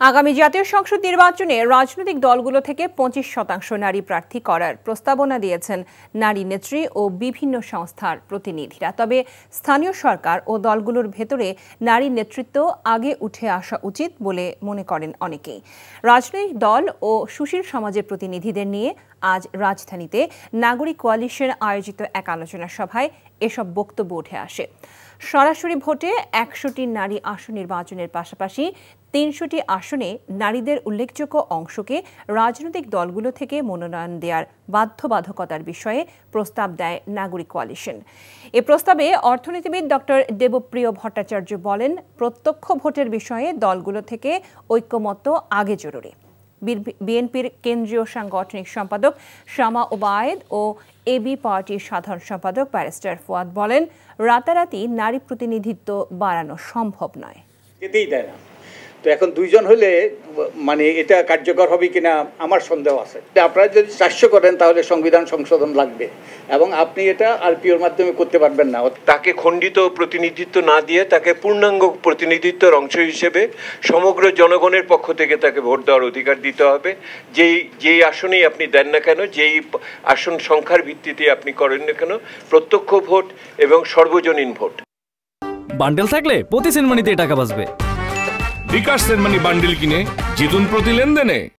আগামী জাতীয় সংসদ নির্বাচনে রাজনৈতিক দলগুলো থেকে 25% নারী প্রার্থী করার প্রস্তাবনা দিয়েছেন নারী নেত্রী ও বিভিন্ন সংস্থার প্রতিনিধিরা। তবে স্থানীয় সরকার ও দলগুলোর ভেতরে নারী নেতৃত্ব আগে উঠে আসা উচিত বলে মনে করেন অনেকেই। রাজনৈতিক দল ও সুশীল সমাজের প্রতিনিধিদের নিয়ে আজ রাজধানীতে নাগরিক কোয়ালিশন আয়োজিত এক আলোচনা সভায় এসব বক্তব্য উঠে আসে। সরাসরি ভোটে 100টি নারী আসন নির্বাচনের পাশাপাশি 300টি আসনে নারীদের উল্লেখযোগ্য অংশকে রাজনৈতিক দলগুলো থেকে মনোনয়ন দেওয়ার বাধ্যবাধকতার বিষয়ে প্রস্তাব দেয় নাগরিক কোয়ালিশন। এ প্রস্তাবে অর্থনীতিবিদ ডক্টর দেবপ্রিয় ভট্টাচার্য বলেন, প্রত্যক্ষ ভোটের বিষয়ে দলগুলো থেকে ঐক্যমত্য আগে জরুরি। বিএনপির কেন্দ্রীয় সাংগঠনিক সম্পাদক শামা ওবায়েদ ও এবি পার্টির সাধারণ সম্পাদক ব্যারিস্টার ফুয়াদ বলেন, রাতারাতি নারী প্রতিনিধিত্ব বাড়ানো সম্ভব নয়। যেতেই দেয় না। তো এখন দুইজন হলে মানে এটা কার্যকর হবে কিনা আমার সন্দেহ আছে। আপনারা যদি 400 করেন তাহলে সংবিধান সংশোধন লাগবে এবং আপনি এটা আরপিওর মাধ্যমে করতে পারবেন না। তাকে খণ্ডিত প্রতিনিধিত্ব না দিয়ে তাকে পূর্ণাঙ্গ প্রতিনিধিত্বের অংশ হিসেবে সমগ্র জনগণের পক্ষ থেকে তাকে ভোট দেওয়ার অধিকার দিতে হবে। যেই আসনেই আপনি দেন না কেন, যেই আসন সংখ্যার ভিত্তিতে আপনি করেন না কেন, প্রত্যক্ষ ভোট এবং সর্বজনীন ভোট। বান্ডেল থাকলে প্রতি সেনমানিতে টাকা বাঁচবে। বিকাশ সেনমানি বান্ডেল কিনে জিতুন প্রতি লেনদেনে।